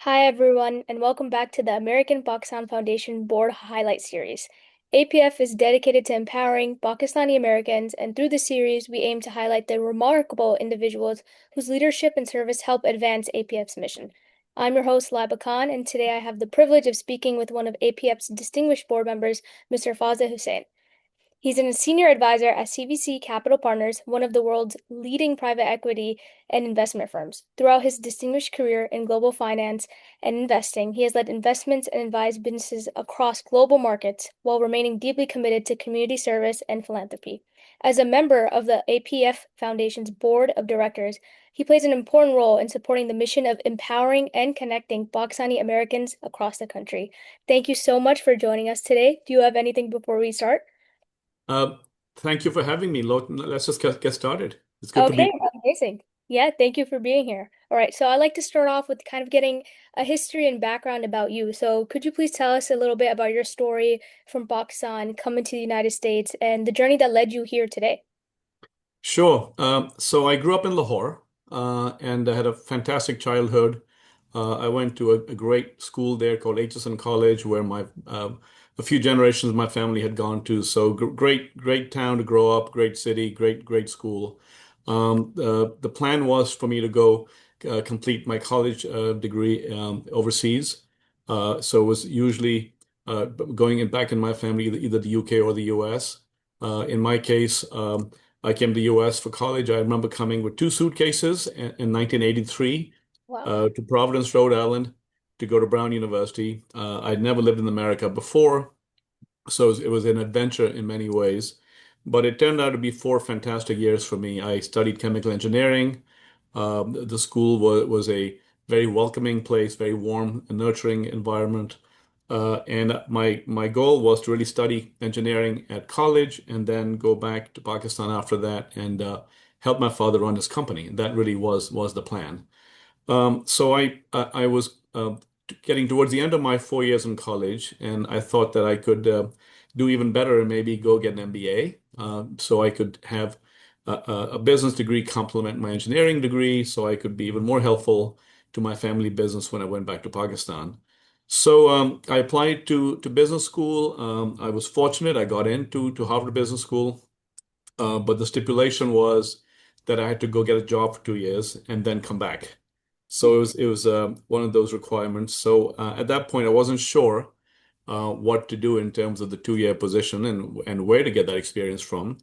Hi, everyone, and welcome back to the American Pakistan Foundation Board Highlight Series. APF is dedicated to empowering Pakistani Americans, and through the series, we aim to highlight the remarkable individuals whose leadership and service help advance APF's mission. I'm your host, Laiba Khan, and today I have the privilege of speaking with one of APF's distinguished board members, Mr. Fazle Husain. He's a senior advisor at CVC Capital Partners, one of the world's leading private equity and investment firms. Throughout his distinguished career in global finance and investing, he has led investments and advised businesses across global markets while remaining deeply committed to community service and philanthropy. As a member of the APF Foundation's board of directors, he plays an important role in supporting the mission of empowering and connecting Pakistani Americans across the country. Thank you so much for joining us today. Do you have anything before we start? Uh, Thank you for having me. Let's just get started. It's good to be. Okay, amazing. Yeah, thank you for being here. All right, so I'd like to start off with kind of getting a history and background about you. So could you please tell us a little bit about your story from Pakistan coming to the United States and the journey that led you here today? Sure. So I grew up in Lahore, and I had a fantastic childhood. I went to a great school there called HSN College, where my a few generations of my family had gone to. So great town to grow up, great city, great school. The plan was for me to go complete my college degree overseas. So it was usually going back in my family, either the UK or the US. In my case, I came to the US for college. I remember coming with two suitcases in 1983 Wow. to Providence, Rhode Island, to go to Brown University. I'd never lived in America before, so it was an adventure in many ways. But it turned out to be 4 fantastic years for me. I studied chemical engineering. The school was a very welcoming place, very warm and nurturing environment. And my goal was to really study engineering at college and then go back to Pakistan after that and help my father run his company. That really was the plan. So I was getting towards the end of my 4 years in college, and I thought that I could do even better and maybe go get an MBA, so I could have a business degree complement my engineering degree, so I could be even more helpful to my family business when I went back to Pakistan. So I applied to business school. I was fortunate; I got into to Harvard Business School, but the stipulation was that I had to go get a job for 2 years and then come back. So it was one of those requirements. So at that point, I wasn't sure what to do in terms of the 2 year position and where to get that experience from.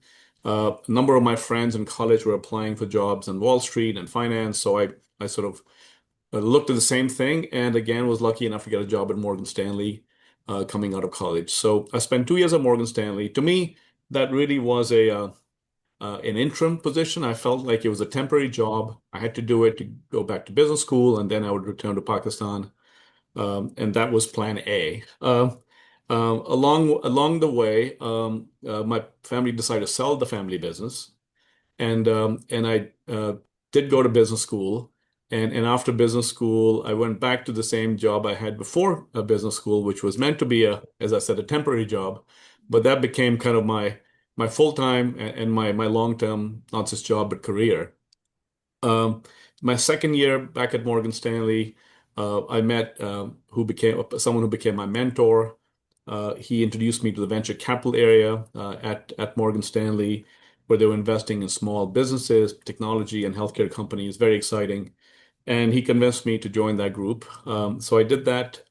A number of my friends in college were applying for jobs in Wall Street and finance, so I sort of looked at the same thing and again was lucky enough to get a job at Morgan Stanley coming out of college. So I spent 2 years at Morgan Stanley. To me, that really was an interim position. I felt like it was a temporary job. I had to do it to go back to business school, and then I would return to Pakistan. And that was plan A. Along the way, my family decided to sell the family business, and I did go to business school. And after business school, I went back to the same job I had before business school, which was meant to be as I said, a temporary job, but that became kind of my full time and my long term, not just job but career. Um, my second year back at Morgan Stanley, I met who became someone who became my mentor. He introduced me to the venture capital area at Morgan Stanley, where they were investing in small businesses, technology, and healthcare companies. Very exciting. And he convinced me to join that group. So I did that.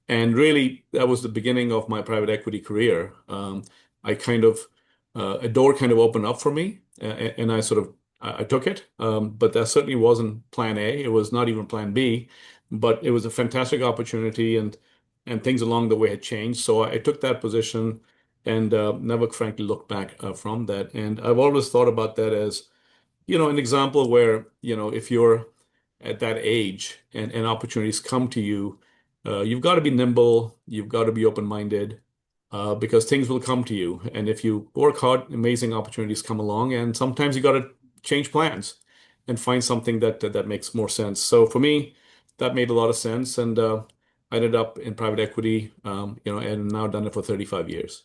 And really, that was the beginning of my private equity career. I kind of, a door kind of opened up for me, and I sort of I took it. But that certainly wasn't plan A. It was not even plan B, but it was a fantastic opportunity, and things along the way had changed. So I took that position and never frankly looked back from that. And I've always thought about that as, an example where, if you're at that age and opportunities come to you, you've got to be nimble, you've got to be open-minded, because things will come to you. And if you work hard, amazing opportunities come along, and sometimes you got to change plans and find something that makes more sense. So for me, that made a lot of sense, and I ended up in private equity, and now done it for 35 years.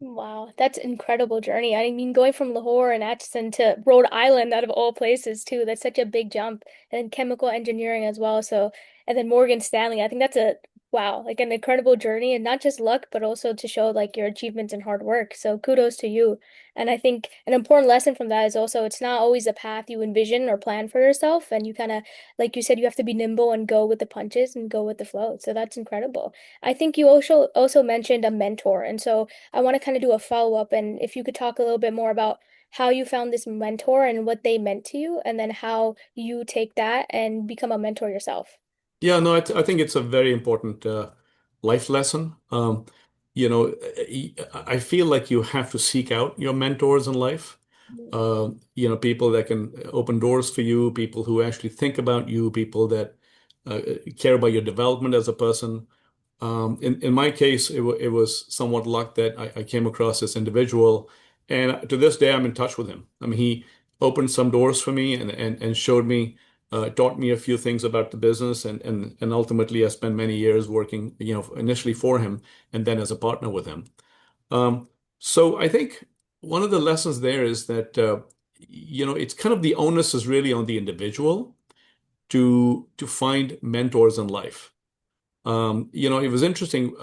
Wow, that's an incredible journey. I mean, going from Lahore and Atchison to Rhode Island, out of all places, too, that's such a big jump, and chemical engineering as well. So, and then Morgan Stanley. I think that's a wow, like an incredible journey, and not just luck, but also to show like your achievements and hard work. So kudos to you. And I think an important lesson from that is also it's not always a path you envision or plan for yourself, and you kind of, like you said, you have to be nimble and go with the punches and go with the flow. So that's incredible. I think you also mentioned a mentor, and so I want to kind of do a follow-up, and if you could talk a little bit more about how you found this mentor and what they meant to you, and then how you take that and become a mentor yourself. Yeah, no, I think it's a very important life lesson. I feel like you have to seek out your mentors in life. People that can open doors for you, people who actually think about you, people that uh, care about your development as a person. In my case, it was somewhat luck that I came across this individual, and to this day, I'm in touch with him. I mean, he opened some doors for me and showed me, taught me a few things about the business, and ultimately, I spent many years working, initially for him and then as a partner with him. Um, so I think one of the lessons there is that it's kind of the onus is really on the individual to find mentors in life. It was interesting.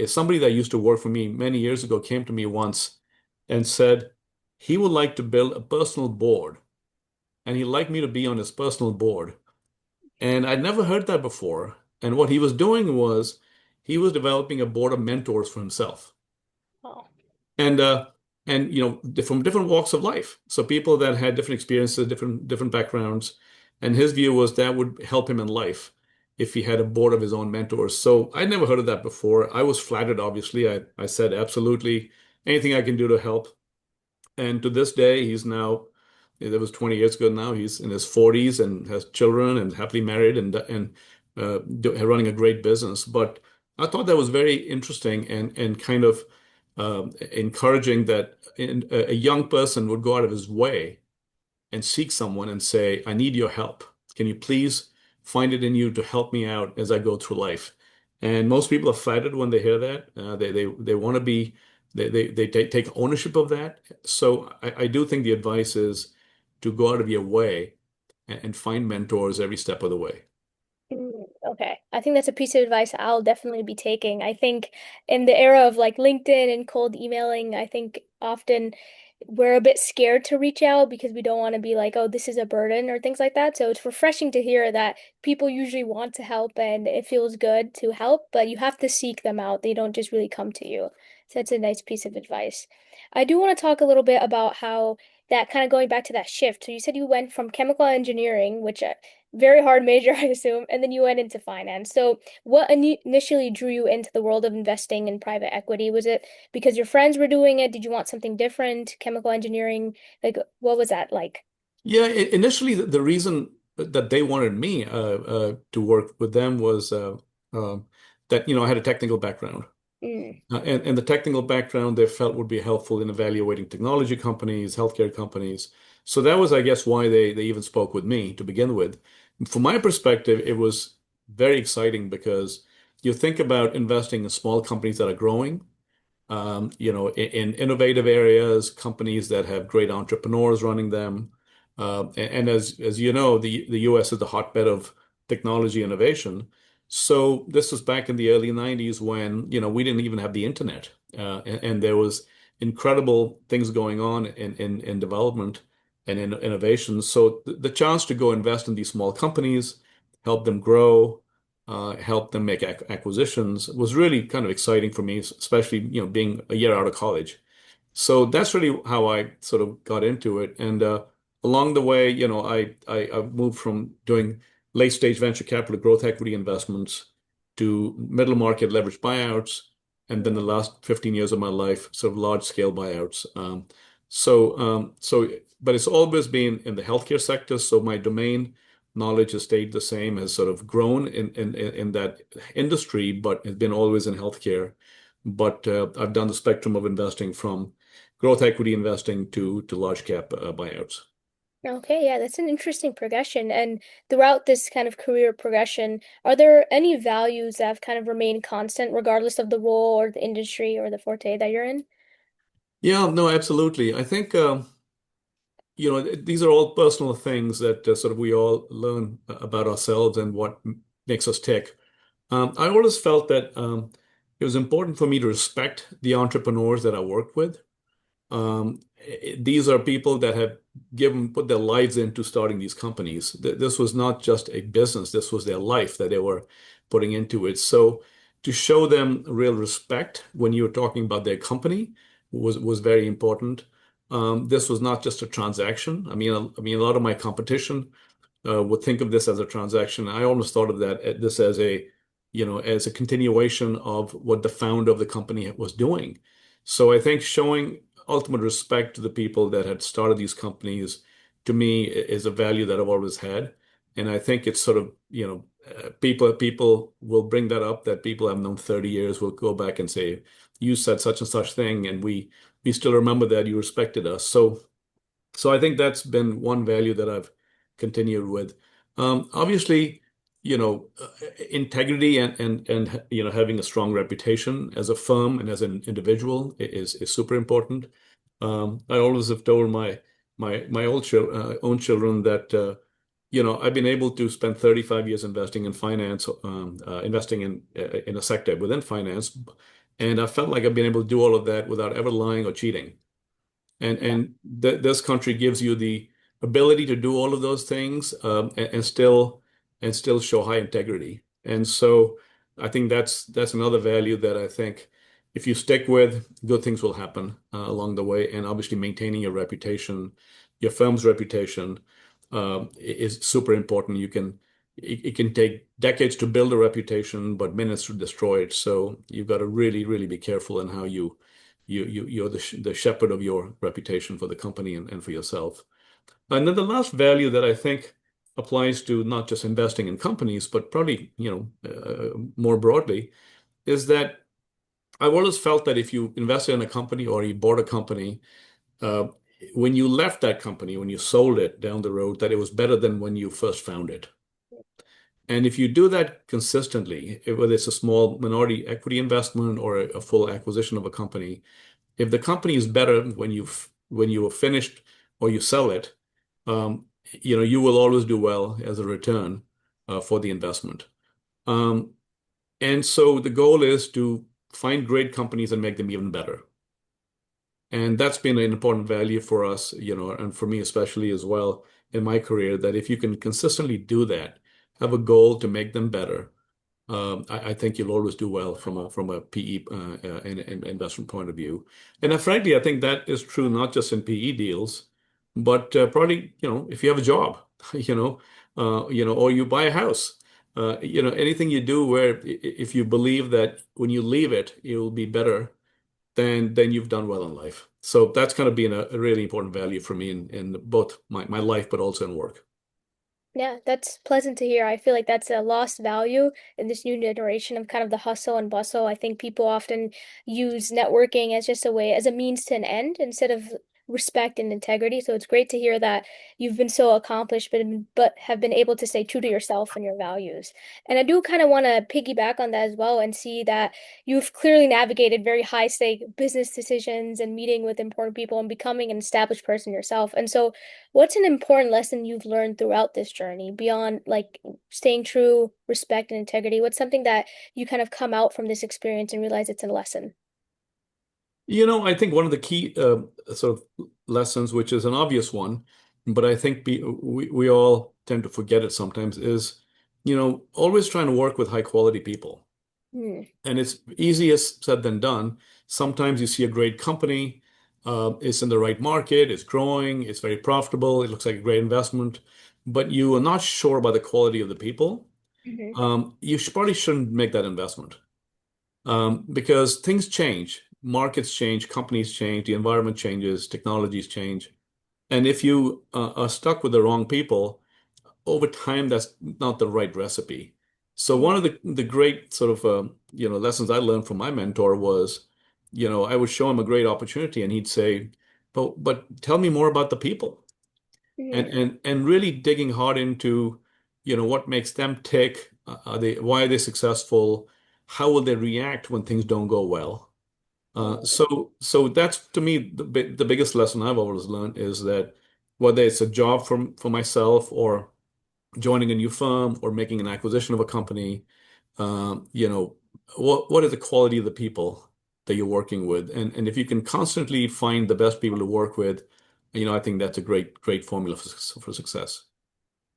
Somebody that used to work for me many years ago came to me once and said he would like to build a personal board and he'd like me to be on his personal board. And I'd never heard that before. And what he was doing was he was developing a board of mentors for himself. Oh. And from different walks of life. So people that had different experiences, different backgrounds. And his view was that would help him in life if he had a board of his own mentors. So I'd never heard of that before. I was flattered, obviously. I said absolutely anything I can do to help. And to this day, he's now, that was 20 years ago now, he's in his 40s and has children and happily married and running a great business. But I thought that was very interesting and kind of encouraging that a young person would go out of his way and seek someone and say, I need your help. Can you please find it in you to help me out as I go through life? And most people are flattered when they hear that. They want to be they take ownership of that. So I do think the advice is to go out of your way and find mentors every step of the way. Okay. I think that's a piece of advice I'll definitely be taking. I think in the era of like LinkedIn and cold emailing, I think often we're a bit scared to reach out because we don't want to be like, oh, this is a burden or things like that. So it's refreshing to hear that people usually want to help and it feels good to help, but you have to seek them out. They don't just really come to you. So that's a nice piece of advice. I do want to talk a little bit about how that kind of going back to that shift. So you said you went from chemical engineering, which very hard major, I assume, and then you went into finance. So, what initially drew you into the world of investing in private equity? Was it because your friends were doing it? Did you want something different? Chemical engineering? Like, what was that like? Yeah, initially the reason that they wanted me to work with them was that I had a technical background. Mm. And the technical background they felt would be helpful in evaluating technology companies, healthcare companies. So that was, I guess, why they even spoke with me to begin with. From my perspective, it was very exciting because you think about investing in small companies that are growing, in innovative areas, companies that have great entrepreneurs running them. And as you know, the US is the hotbed of technology innovation. So this was back in the early 90s when, we didn't even have the internet. And there was incredible things going on in development and in innovation. So the chance to go invest in these small companies, help them grow, help them make acquisitions was really kind of exciting for me, especially, being a year out of college. So that's really how I sort of got into it. And along the way, I moved from doing late stage venture capital growth equity investments to middle market leverage buyouts. And then the last 15 years of my life, sort of large scale buyouts. But it's always been in the healthcare sector. So my domain knowledge has stayed the same, has sort of grown in that industry, but has been always in healthcare. But I've done the spectrum of investing from growth equity investing to large cap buyouts. Okay, yeah, that's an interesting progression. And throughout this kind of career progression, are there any values that have kind of remained constant regardless of the role or the industry or the forte that you're in? Yeah, no, absolutely. I think these are all personal things that sort of we all learn about ourselves and what makes us tick. I always felt that it was important for me to respect the entrepreneurs that I worked with. These are people that have put their lives into starting these companies. This was not just a business, this was their life that they were putting into it. So to show them real respect when you were talking about their company was very important. This was not just a transaction. I mean, a lot of my competition would think of this as a transaction. I almost thought of this as as a continuation of what the founder of the company was doing. So I think showing ultimate respect to the people that had started these companies, to me, is a value that I've always had. And I think it's sort of, people will bring that up, that people I've known 30 years will go back and say, you said such and such thing, and we still remember that you respected us. So I think that's been one value that I've continued with. Obviously, integrity and having a strong reputation as a firm and as an individual is super important. I always have told my own children that I've been able to spend 35 years investing in finance, investing in a sector within finance, and I felt like I've been able to do all of that without ever lying or cheating. And Yeah. and th this country gives you the ability to do all of those things, and still show high integrity. And so I think that's another value that I think if you stick with, good things will happen along the way. And obviously maintaining your reputation, your firm's reputation, is super important. It can take decades to build a reputation, but minutes to destroy it. So you've got to really, really be careful in how you're the shepherd of your reputation for the company and for yourself. And then the last value that I think applies to not just investing in companies, but probably, more broadly, is that I've always felt that if you invested in a company or you bought a company, uh, when you left that company, when you sold it down the road, that it was better than when you first found it. And if you do that consistently, whether it's a small minority equity investment or a full acquisition of a company, if the company is better when you are finished or you sell it, you will always do well as a return for the investment. Um, and so the goal is to find great companies and make them even better. And that's been an important value for us, and for me especially as well in my career, that if you can consistently do that, have a goal to make them better, I think you'll always do well from a PE and investment point of view. And frankly, I think that is true not just in PE deals, but probably if you have a job, or you buy a house, anything you do where if you believe that when you leave it, it will be better, then you've done well in life. So that's kind of been a really important value for me in both my life, but also in work. Yeah, that's pleasant to hear. I feel like that's a lost value in this new generation of kind of the hustle and bustle. I think people often use networking as just a way, as a means to an end instead of respect and integrity. So it's great to hear that you've been so accomplished, but have been able to stay true to yourself and your values. And I do kind of want to piggyback on that as well and see that you've clearly navigated very high stake business decisions and meeting with important people and becoming an established person yourself. And so what's an important lesson you've learned throughout this journey beyond like staying true, respect, and integrity? What's something that you kind of come out from this experience and realize it's a lesson? I think one of the key sort of lessons, which is an obvious one, but I think we all tend to forget it sometimes, is, always trying to work with high quality people. Hmm. And it's easier said than done. Sometimes you see a great company, it's in the right market, it's growing, it's very profitable, it looks like a great investment, but you are not sure about the quality of the people. Hmm. You probably shouldn't make that investment. Because things change, markets change, companies change, the environment changes, technologies change. And if you are stuck with the wrong people, over time, that's not the right recipe. So one Yeah. of the great sort of lessons I learned from my mentor was, I would show him a great opportunity, and he'd say, "But tell me more about the people," and Hmm. and and really digging hard into, what makes them tick. Why are they successful? How will they react when things don't go well? So that's to me the biggest lesson I've always learned is that whether it's a job for myself or joining a new firm or making an acquisition of a company, you know, what is the quality of the people that you're working with? And if you can constantly find the best people to work with, I think that's a great formula for success.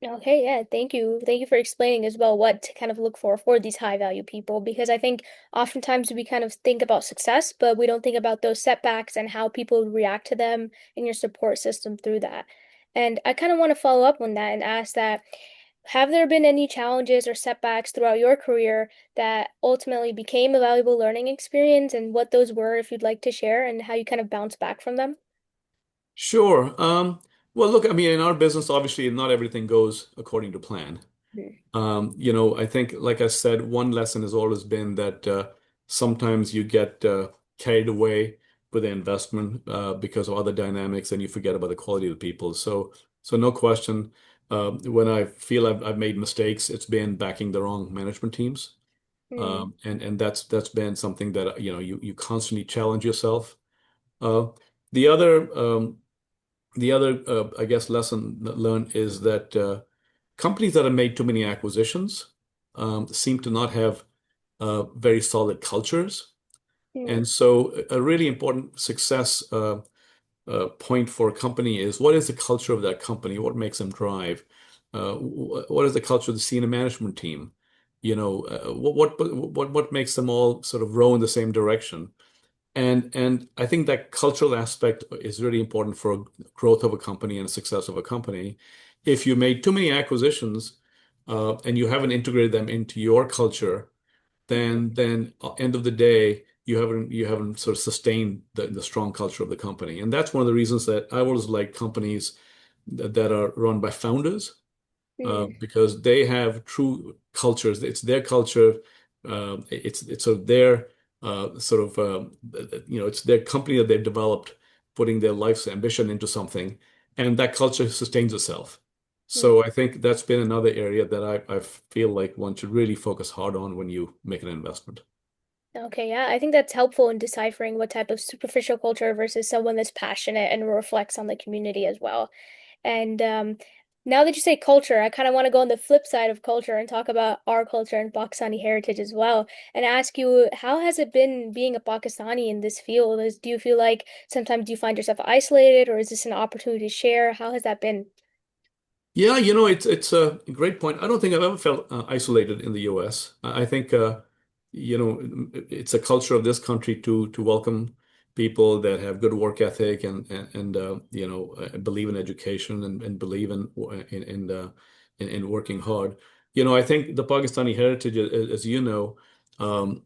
Okay, yeah, thank you. Thank you for explaining as well what to kind of look for these high value people, because I think oftentimes we kind of think about success, but we don't think about those setbacks and how people react to them in your support system through that. And I kind of want to follow up on that and ask that, have there been any challenges or setbacks throughout your career that ultimately became a valuable learning experience, and what those were, if you'd like to share, and how you kind of bounce back from them? Sure. Well, look, I mean, in our business, obviously, not everything goes according to plan. I think, like I said, one lesson has always been that sometimes you get carried away with the investment because of other dynamics, and you forget about the quality of the people. So no question, when I feel I've made mistakes, it's been backing the wrong management teams, Mm, and that's been something that you constantly challenge yourself. Uh, the other I guess, lesson learned is that companies that have made too many acquisitions seem to not have very solid cultures. mm, And so, a really important success point for a company is, what is the culture of that company? What makes them drive? What is the culture of the senior management team? What makes them all sort of row in the same direction? And I think that cultural aspect is really important for growth of a company and success of a company. If you made too many acquisitions and you haven't integrated them into your culture, mm. then end of the day, you haven't sort of sustained the strong culture of the company. And that's one of the reasons that I always like companies that are run by founders, Mm, because they have true cultures. It's their culture. It's sort of their it's their company that they've developed, putting their life's ambition into something, and that culture sustains itself. So mm. I think that's been another area that I feel like one should really focus hard on when you make an investment. Okay, yeah, I think that's helpful in deciphering what type of superficial culture versus someone that's passionate and reflects on the community as well. And now that you say culture, I kind of want to go on the flip side of culture and talk about our culture and Pakistani heritage as well, and ask you, how has it been being a Pakistani in this field? Do you feel like sometimes you find yourself isolated, or is this an opportunity to share? How has that been? Yeah, it's a great point. I don't think I've ever felt isolated in the U.S. I think it's a culture of this country to welcome people that have good work ethic and believe in education and believe in working hard. I think the Pakistani heritage, as you know, by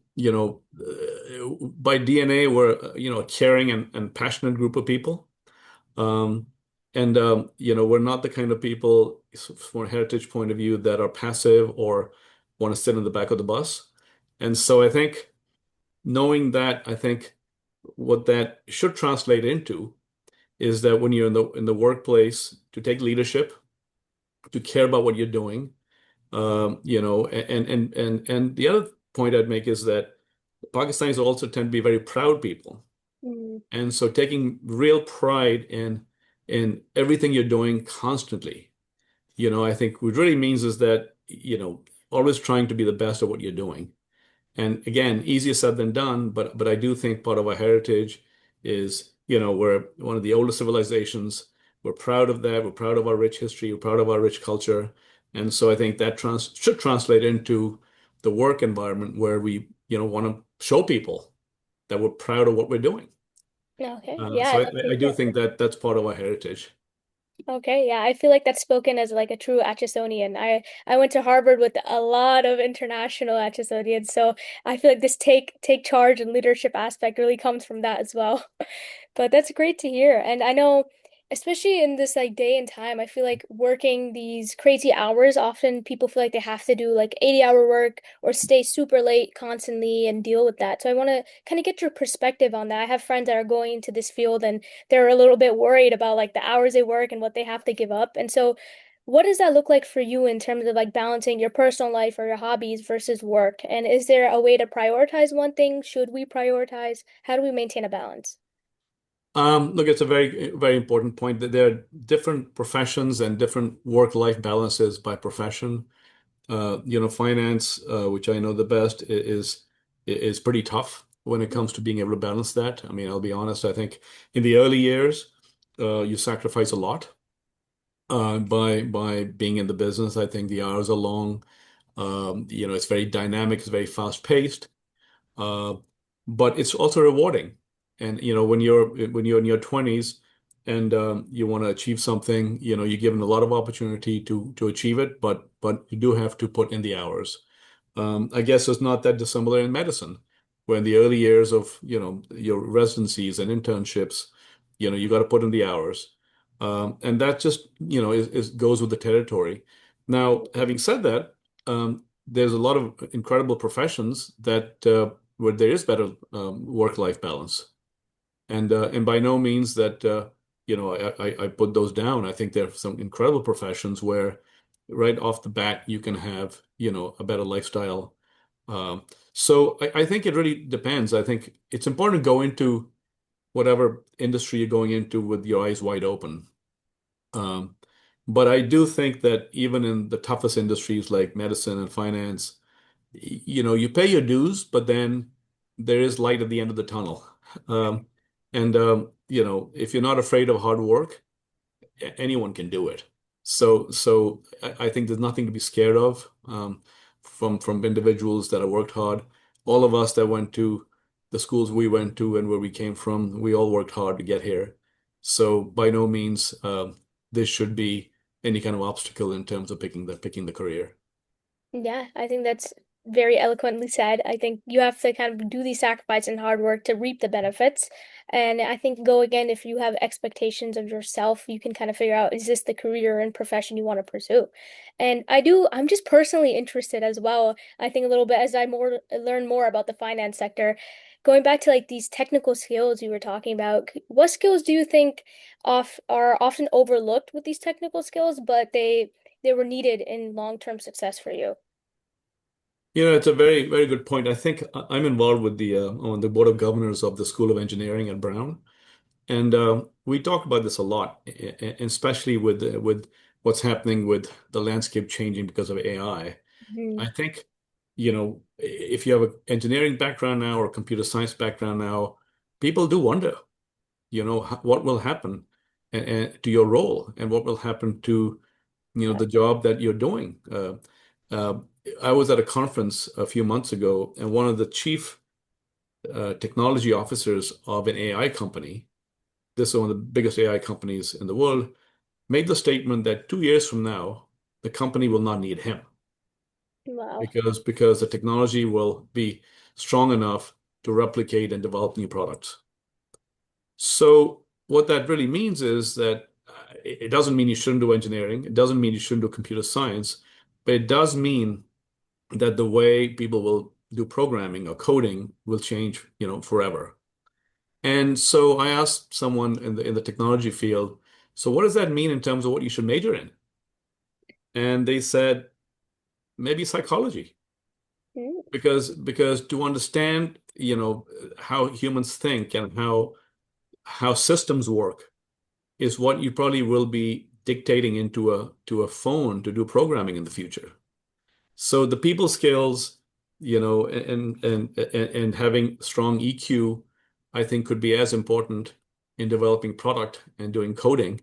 DNA, we're a caring and passionate group of people. Um, and we're not the kind of people, from a heritage point of view, that are passive or want to sit in the back of the bus. And so I think, knowing that, I think what that should translate into is that when you're in the workplace, to take leadership, to care about what you're doing, and the other point I'd make is that Pakistanis also tend to be very proud people. Mm, And so, taking real pride in everything you're doing constantly, I think what really means is that, always trying to be the best at what you're doing. And again, easier said than done, but I do think part of our heritage is, we're one of the oldest civilizations. We're proud of that. We're proud of our rich history. We're proud of our rich culture. And so I think that should translate into the work environment, where we, want to show people that we're proud of what we're doing. okay, So yeah, I do think that that's part of our heritage. okay, yeah, I feel like that's spoken as like a true Atchisonian. I went to Harvard with a lot of international Atchisonians, so I feel like this take charge and leadership aspect really comes from that as well. But that's great to hear. And I know, especially in this like day and time, I feel like working these crazy hours, often people feel like they have to do like 80-hour work or stay super late constantly and deal with that. So I want to kind of get your perspective on that. I have friends that are going into this field and they're a little bit worried about like the hours they work and what they have to give up. And so what does that look like for you in terms of like balancing your personal life or your hobbies versus work? And is there a way to prioritize one thing? Should we prioritize? How do we maintain a balance? Look, it's a very, very important point that there are different professions and different work-life balances by profession. Finance, which I know the best, is pretty tough when it comes to being able to balance that. I mean, I'll be honest, I think in the early years, you sacrifice a lot by being in the business. I think the hours are long. It's very dynamic, it's very fast-paced. Uh, but it's also rewarding. And when you're in your 20s and you want to achieve something, you're given a lot of opportunity to achieve it, but you do have to put in the hours. I guess it's not that dissimilar in medicine, where in the early years of, your residencies and internships, you got to put in the hours. And that just, goes with the territory. Now, having said that, there's a lot of incredible professions that where there is better work-life balance. And by no means that I put those down. I think there are some incredible professions where right off the bat you can have a better lifestyle. So I think it really depends. I think it's important to go into whatever industry you're going into with your eyes wide open. Um, but I do think that even in the toughest industries like medicine and finance, you pay your dues, but then there is light at the end of the tunnel. Um, and if you're not afraid of hard work, anyone can do it. So I think there's nothing to be scared of from individuals that have worked hard. All of us that went to the schools we went to and where we came from, we all worked hard to get here. So by no means this should be any kind of obstacle in terms of picking the career. Yeah, I think that's very eloquently said. I think you have to kind of do the sacrifice and hard work to reap the benefits. And I think go again, if you have expectations of yourself, you can kind of figure out, is this the career and profession you want to pursue? And I'm just personally interested as well. I think a little bit as I more learn more about the finance sector, going back to like these technical skills you were talking about, what skills do you think are often overlooked with these technical skills, but they were needed in long-term success for you? It's a very, very good point. I think I'm involved with on the board of governors of the School of Engineering at Brown, and we talk about this a lot, especially with what's happening with the landscape changing because of AI. I think, if you have an engineering background now or a computer science background now, people do wonder, what will happen and to your role and what will happen to Yeah. the job that you're doing. Uh, I was at a conference a few months ago, and one of the chief technology officers of an AI company, this is one of the biggest AI companies in the world, made the statement that 2 years from now, the company will not need him Wow. because the technology will be strong enough to replicate and develop new products. So what that really means is that it doesn't mean you shouldn't do engineering. It doesn't mean you shouldn't do computer science, but it does mean that the way people will do programming or coding will change, forever. And so I asked someone in the technology field, so what does that mean in terms of what you should major in? And they said maybe psychology, Mm, because to understand, how humans think and how systems work is what you probably will be dictating into a phone to do programming in the future. So the people skills, and having strong EQ, I think could be as important in developing product and doing coding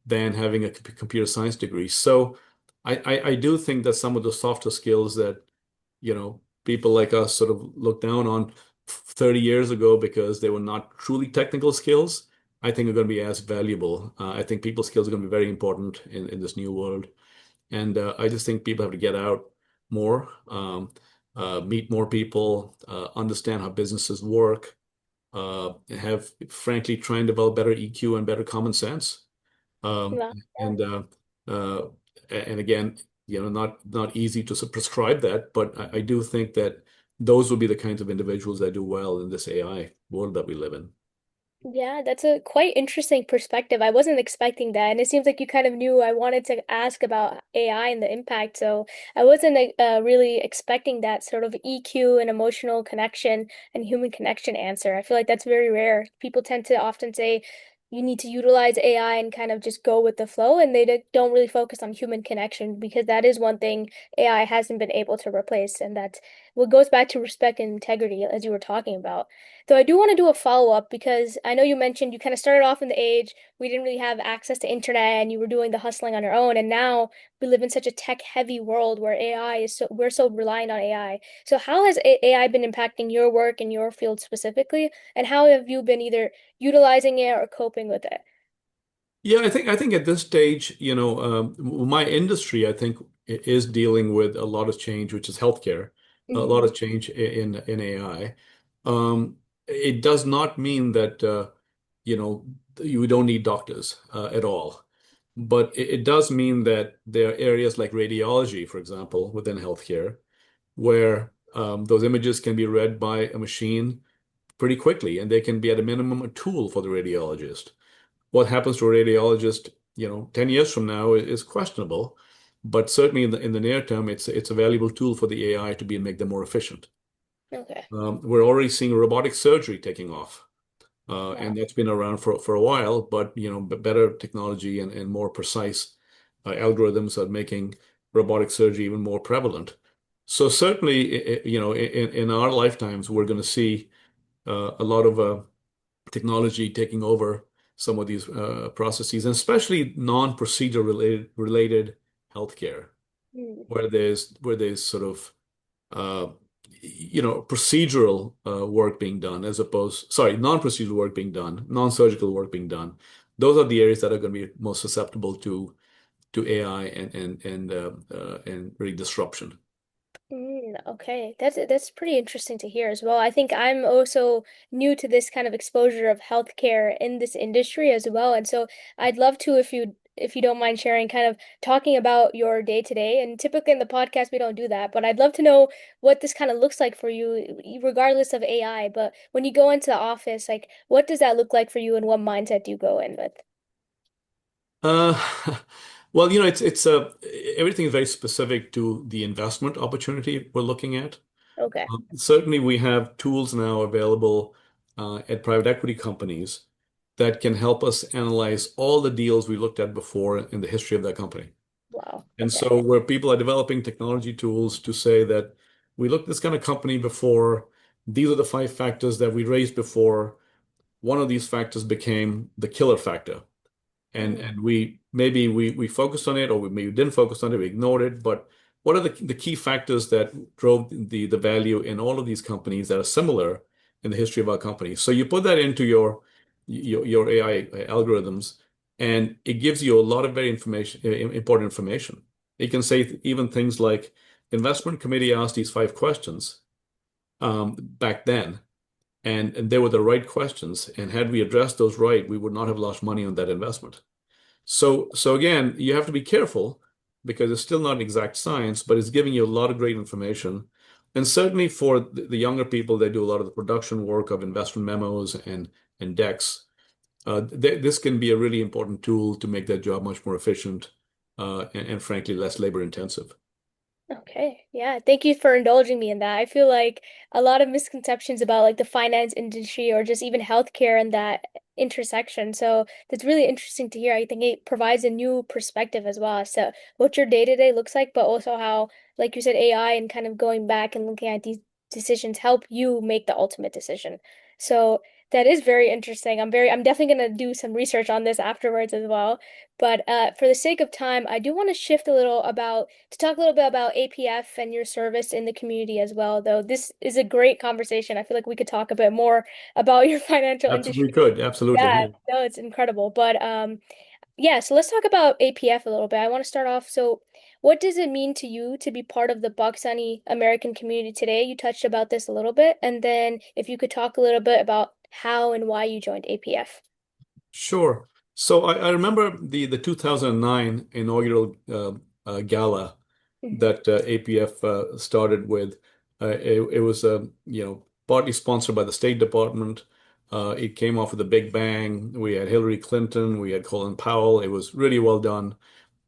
than having a computer science degree. So I do think that some of the softer skills that, people like us sort of looked down on 30 years ago because they were not truly technical skills, I think are going to be as valuable. I think people skills are going to be very important in this new world. And I just think people have to get out more, meet more people, understand how businesses work, frankly, try and develop better EQ and better common sense. Um, wow. and uh, uh, and again, not easy to prescribe that, but I do think that those will be the kinds of individuals that do well in this AI world that we live in. Yeah, that's a quite interesting perspective. I wasn't expecting that, and it seems like you kind of knew I wanted to ask about AI and the impact. So I wasn't really expecting that sort of EQ and emotional connection and human connection answer. I feel like that's very rare. People tend to often say you need to utilize AI and kind of just go with the flow, and they don't really focus on human connection because that is one thing AI hasn't been able to replace, and that's what goes back to respect and integrity, as you were talking about. Though I do want to do a follow-up because I know you mentioned you kind of started off in the age we didn't really have access to internet and you were doing the hustling on your own. And now we live in such a tech-heavy world where AI is we're so reliant on AI. So how has AI been impacting your work in your field specifically? And how have you been either utilizing it or coping with it? Yeah, I think at this stage, my industry, I think, is dealing with a lot of change, which is healthcare, a lot Hmm. of change in AI. It does not mean that you know you don't need doctors at all, but it does mean that there are areas like radiology, for example, within healthcare, where those images can be read by a machine pretty quickly, and they can be at a minimum a tool for the radiologist. What happens to a radiologist, 10 years from now is questionable, but certainly in the near term, it's a valuable tool for the AI to make them more efficient. Okay. We're already seeing robotic surgery taking off, and Wow. that's been around for a while, but better technology and more precise algorithms are making robotic surgery even more prevalent. So certainly, in our lifetimes, we're going to see a lot of technology taking over some of these processes, and especially non-procedure related healthcare, Mm. where there's sort of procedural work being done as opposed, sorry, non-procedural work being done, non-surgical work being done. Those are the areas that are going to be most susceptible to AI and really disruption. Okay, that's pretty interesting to hear as well. I think I'm also new to this kind of exposure of healthcare in this industry as well, and so I'd love to if you don't mind sharing, kind of talking about your day to day. And typically in the podcast we don't do that, but I'd love to know what this kind of looks like for you, regardless of AI. But when you go into the office, like what does that look like for you, and what mindset do you go in with? Uh, well, it's everything is very specific to the investment opportunity we're looking at. Okay. Certainly, we have tools now available at private equity companies that can help us analyze all the deals we looked at before in the history of that company. Wow. And Okay. so, where people are developing technology tools to say that we looked at this kind of company before, these are the five factors that we raised before. One of these factors became the killer factor, and Mm. and we focused on it, or we maybe didn't focus on it, we ignored it. But what are the key factors that drove the value in all of these companies that are similar in the history of our company? So you put that into your AI algorithms, and it gives you a lot of very important information. It can say even things like investment committee asked these five questions back then, and they were the right questions. And had we addressed those right, we would not have lost money on that investment. So again, you have to be careful because it's still not an exact science, but it's giving you a lot of great information. And certainly for the younger people, they do a lot of the production work of investment memos and decks. This can be a really important tool to make that job much more efficient and frankly less labor intensive. Okay. Yeah. Thank you for indulging me in that. I feel like a lot of misconceptions about like the finance industry or just even healthcare and that intersection. So that's really interesting to hear. I think it provides a new perspective as well as to what your day-to-day looks like, but also how, like you said, AI and kind of going back and looking at these decisions help you make the ultimate decision. So that is very interesting. I'm definitely gonna do some research on this afterwards as well. But for the sake of time, I do want to shift a little about to talk a little bit about APF and your service in the community as well, though this is a great conversation. I feel like we could talk a bit more about your financial industry. Absolutely could. Absolutely. Yeah, Yeah. no, it's incredible. But yeah, so let's talk about APF a little bit. I want to start off. So, what does it mean to you to be part of the Pakistani American community today? You touched about this a little bit, and then if you could talk a little bit about how and why you joined APF. Sure. So I remember the 2009 inaugural gala Hmm. that APF started with. It was partly sponsored by the State Department. It came off with a big bang. We had Hillary Clinton, we had Colin Powell. It was really well done.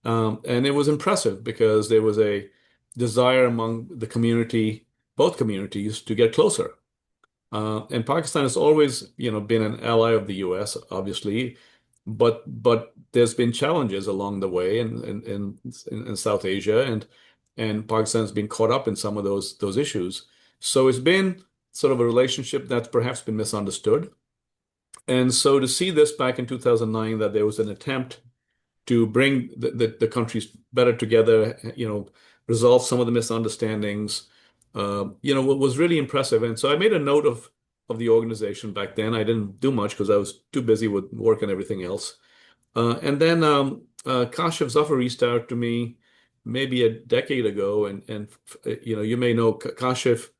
And it was impressive because there was a desire among the community, both communities, to get closer. And Pakistan has always, been an ally of the U.S., obviously, but there's been challenges along the way in South Asia, and Pakistan's been caught up in some of those issues. So it's been sort of a relationship that's perhaps been misunderstood. And so to see this back in 2009, that there was an attempt to bring the countries better together, resolve some of the misunderstandings, what was really impressive. And so I made a note of the organization back then. I didn't do much because I was too busy with work and everything else. And then Kashif Zafar reached out to me maybe a decade ago, and you may know Kashif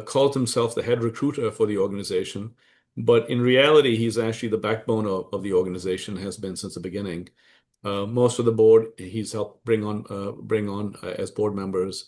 called himself the head recruiter for the organization, but in reality, he's actually the backbone of the organization, has been since the beginning. Most of the board he's helped bring on as board members,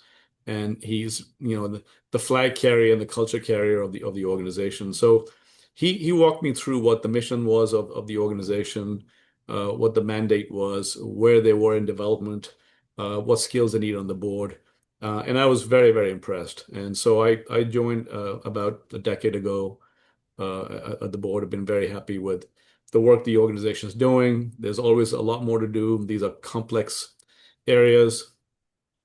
and he's the flag carrier and the culture carrier of the organization. So he walked me through what the mission was of the organization, what the mandate was, where they were in development, what skills they need on the board. And I was very, very impressed. And so I joined about a decade ago at the board. Have been very happy with the work the organization is doing. There's always a lot more to do. These are complex areas.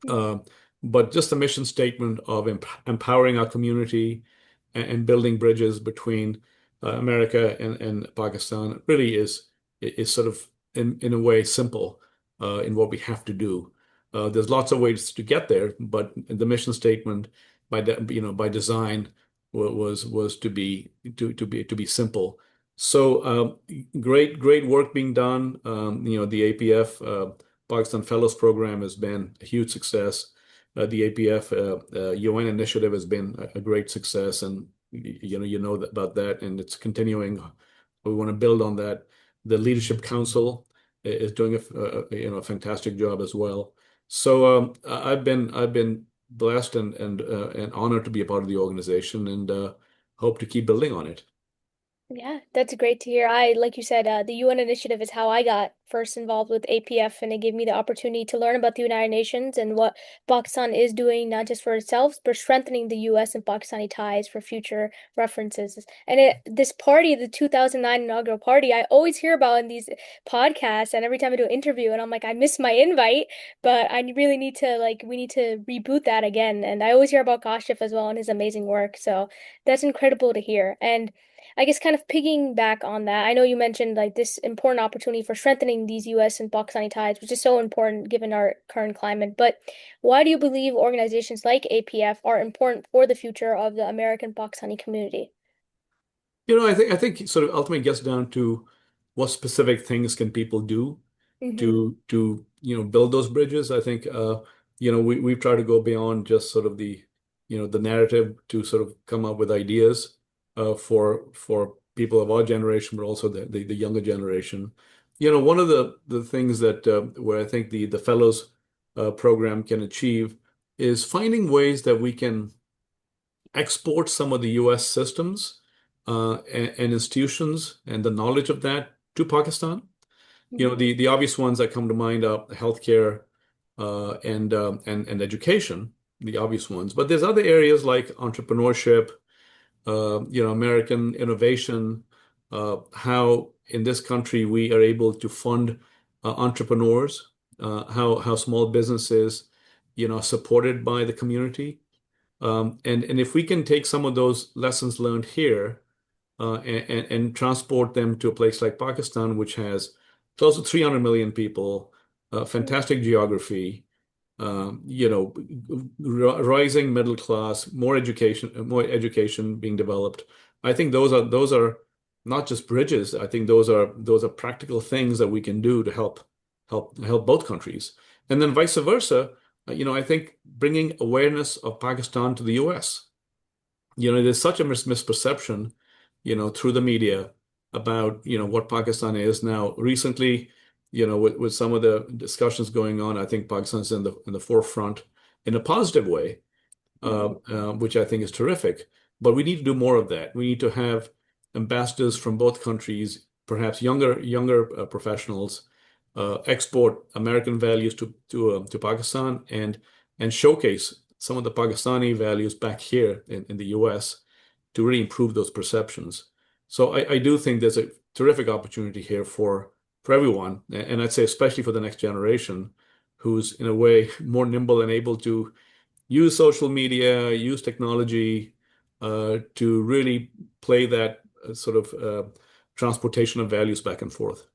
Uh, but just the mission statement of empowering our community and building bridges between America and Pakistan really is sort of in a way simple in what we have to do. There's lots of ways to get there, but the mission statement by design was to be simple. So great work being done. The APF Pakistan Fellows Program has been a huge success. The APF UN initiative has been a great success, and about that, and it's continuing. We want to build on that. The Leadership Council is doing a fantastic job as well. So I've been blessed and honored to be a part of the organization, and hope to keep building on it. Yeah, that's great to hear. Like you said, the UN initiative is how I got first involved with APF, and it gave me the opportunity to learn about the United Nations and what Pakistan is doing, not just for itself, but strengthening the US and Pakistani ties for future references. And this party, the 2009 inaugural party, I always hear about in these podcasts, and every time I do an interview, and I'm like, I missed my invite, but I really need to, like, we need to reboot that again. And I always hear about Kashif as well and his amazing work. So that's incredible to hear. And I guess kind of pigging back on that, I know you mentioned like this important opportunity for strengthening these US and Pakistani ties, which is so important given our current climate. But why do you believe organizations like APF are important for the future of the American Pakistani community? I think it sort of ultimately gets down to what specific things can people do Mm-hmm. to build those bridges. I think we've tried to go beyond just sort of the narrative to sort of come up with ideas for people of our generation, but also the younger generation. One of the things that where I think the fellows program can achieve is finding ways that we can export some of the U.S. systems and institutions and the knowledge of that to Pakistan. The obvious ones that come to mind are healthcare and education, the obvious ones. But there's other areas like entrepreneurship, American innovation, how in this country we are able to fund entrepreneurs, how small businesses, are supported by the community. And if we can take some of those lessons learned here and transport them to a place like Pakistan, which has close to 300 million people, fantastic geography, rising middle class, more education being developed. I think those are not just bridges. I think those are practical things that we can do to help both countries. And then vice versa, I think bringing awareness of Pakistan to the US. There's such a misperception, through the media about, what Pakistan is now. Recently, with some of the discussions going on, I think Pakistan's in the forefront in a positive way, Mm-hmm. which I think is terrific. But we need to do more of that. We need to have ambassadors from both countries, perhaps younger professionals, export American values to Pakistan and showcase some of the Pakistani values back here in the US to really improve those perceptions. So I do think there's a terrific opportunity here for everyone, and I'd say especially for the next generation, who's in a way more nimble and able to use social media, use technology to really play that sort of transportation of values back and forth.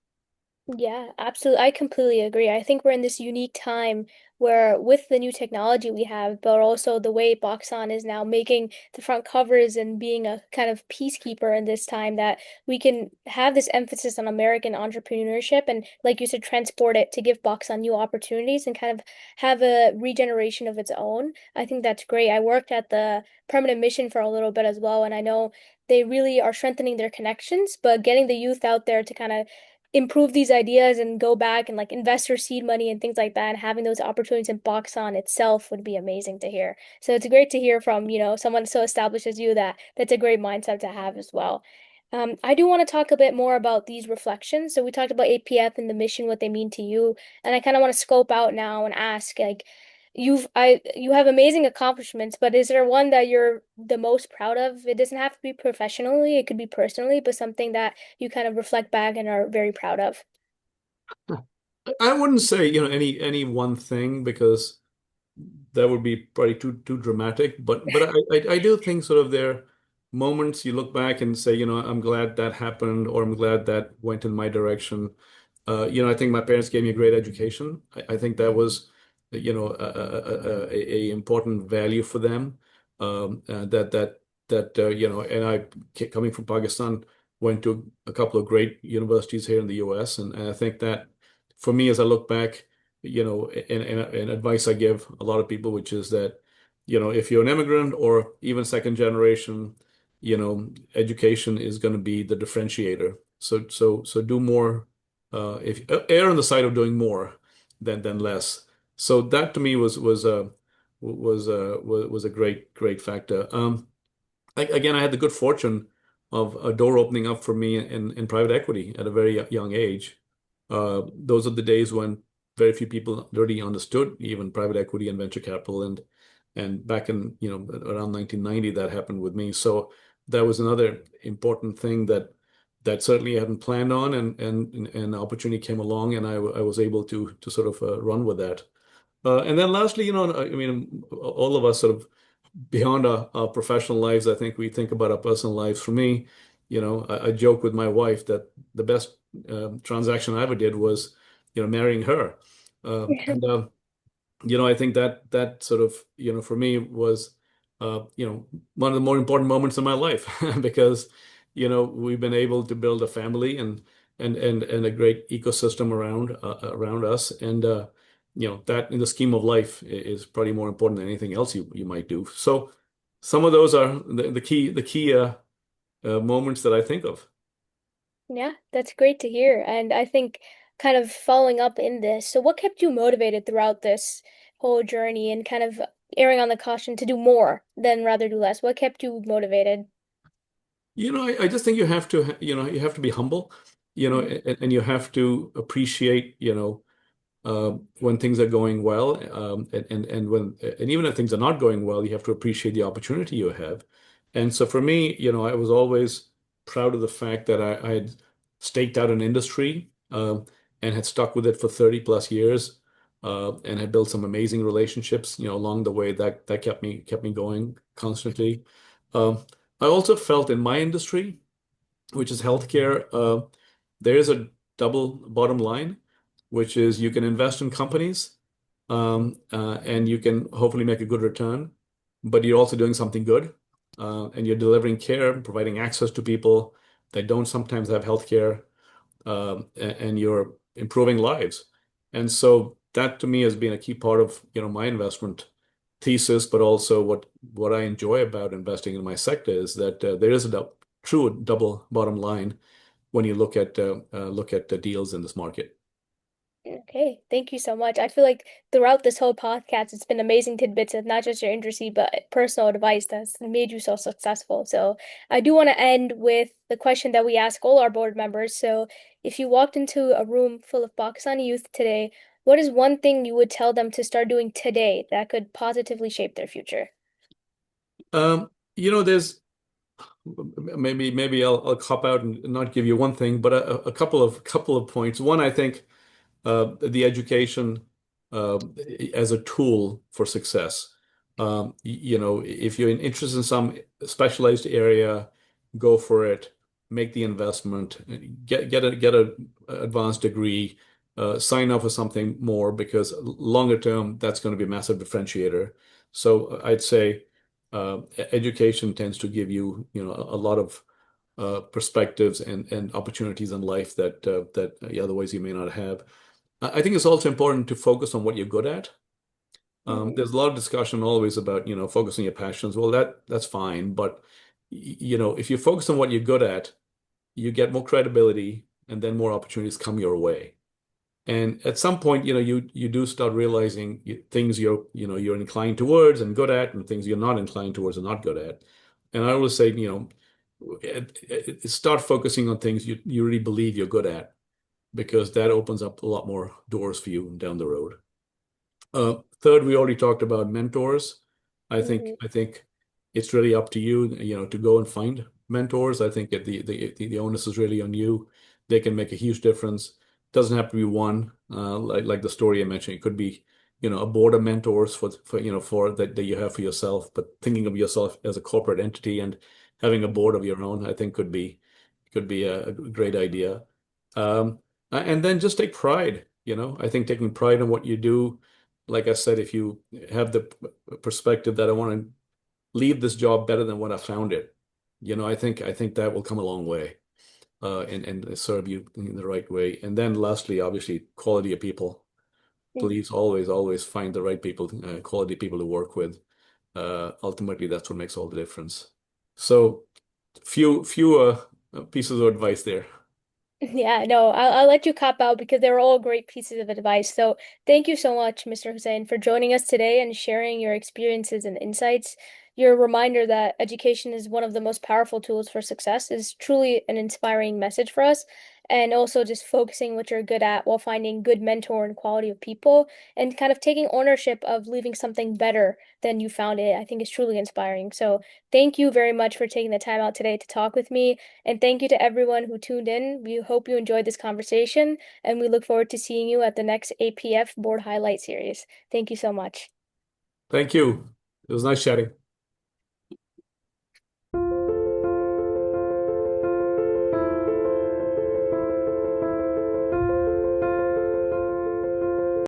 Yeah, absolutely. I completely agree. I think we're in this unique time where, with the new technology we have, but also the way Boxon is now making the front covers and being a kind of peacekeeper in this time, that we can have this emphasis on American entrepreneurship and, like you said, transport it to give Boxon new opportunities and kind of have a regeneration of its own. I think that's great. I worked at the permanent mission for a little bit as well, and I know they really are strengthening their connections, but getting the youth out there to kind of improve these ideas and go back and like investor seed money and things like that, and having those opportunities in Boxon itself would be amazing to hear. So it's great to hear from, someone so established as you, that that's a great mindset to have as well. I do want to talk a bit more about these reflections. So we talked about APF and the mission, what they mean to you, and I kind of want to scope out now and ask, like, you have amazing accomplishments, but is there one that you're the most proud of? It doesn't have to be professionally, it could be personally, but something that you kind of reflect back and are very proud of. I wouldn't say, any one thing because that would be probably too dramatic. But I do think sort of there are moments you look back and say, I'm glad that happened, or I'm glad that went in my direction. I think my parents gave me a great education. I think that was, a important value for them. And I, coming from Pakistan, went to a couple of great universities here in the U.S. And I think that for me, as I look back, and advice I give a lot of people, which is that, if you're an immigrant or even second generation, education is going to be the differentiator. So do more, if err on the side of doing more than less. So that to me was a great factor. Again, I had the good fortune of a door opening up for me in private equity at a very young age. Those are the days when very few people really understood even private equity and venture capital, and back in around 1990 that happened with me. So that was another important thing that certainly I hadn't planned on, and opportunity came along, and I was able to sort of run with that. And then lastly, I mean, all of us sort of beyond our professional lives, I think we think about our personal lives. For me, I joke with my wife that the best transaction I ever did was, marrying her. And I think that sort of, for me was, one of the more important moments in my life because, we've been able to build a family and a great ecosystem around us. And that in the scheme of life is probably more important than anything else you might do. So some of those are the key moments that I think of. Yeah, that's great to hear. And I think kind of following up in this, so what kept you motivated throughout this whole journey and kind of erring on the caution to do more than rather do less? What kept you motivated? I just think you have to be humble, Mhm. and you have to appreciate, when things are going well, and even if things are not going well, you have to appreciate the opportunity you have. And so for me, I was always proud of the fact that I had staked out an industry, and had stuck with it for 30 plus years, and had built some amazing relationships, along the way that kept me going constantly. Um, I also felt in my industry, which is healthcare, there is a double bottom line, which is you can invest in companies, and you can hopefully make a good return, but you're also doing something good, and you're delivering care, providing access to people that don't sometimes have healthcare, and you're improving lives. And so that to me has been a key part of, my investment thesis, but also what I enjoy about investing in my sector is that there is a true double bottom line when you look at the deals in this market. Okay, thank you so much. I feel like throughout this whole podcast, it's been amazing tidbits of not just your industry, but personal advice that's made you so successful. So I do want to end with the question that we ask all our board members. So if you walked into a room full of Pakistani youth today, what is one thing you would tell them to start doing today that could positively shape their future? There's maybe I'll cop out and not give you one thing, but a couple of points. One, I think the education uh, as a tool for success. If you're interested in some specialized area, go for it. Make the investment. Get a advanced degree. Sign up for something more because longer term, that's going to be a massive differentiator. So I'd say education tends to give you, a lot of perspectives and opportunities in life that otherwise you may not have. I think it's also important to focus on what you're good at. Hmm. There's a lot of discussion always about, focusing your passions. Well, that's fine, but if you focus on what you're good at, you get more credibility, and then more opportunities come your way. And at some point, you do start realizing things you're inclined towards and good at, and things you're not inclined towards and not good at. And I always say, start focusing on things you really believe you're good at, because that opens up a lot more doors for you down the road. Third, we already talked about mentors. I think Hmm. I think it's really up to you, to go and find mentors. I think that the onus is really on you. They can make a huge difference. Doesn't have to be one, like the story I mentioned. It could be, a board of mentors for that you have for yourself. But thinking of yourself as a corporate entity and having a board of your own, I think could be a great idea. Um, and then just take pride. I think taking pride in what you do, like I said, if you have the perspective that I want to leave this job better than when I found it, I think that will come a long way, and serve you in the right way. And then lastly, obviously, quality of people. Please always, always find the right people, quality people to work with. Ultimately, that's what makes all the difference. So, few pieces of advice there. Yeah, no, I'll let you cop out because they were all great pieces of advice. So thank you so much, Mr. Hussein, for joining us today and sharing your experiences and insights. Your reminder that education is one of the most powerful tools for success is truly an inspiring message for us. And also just focusing what you're good at while finding good mentor and quality of people and kind of taking ownership of leaving something better than you found it, I think is truly inspiring. So thank you very much for taking the time out today to talk with me. And thank you to everyone who tuned in. We hope you enjoyed this conversation, and we look forward to seeing you at the next APF Board Highlight Series. Thank you so much. Thank you. It was nice chatting.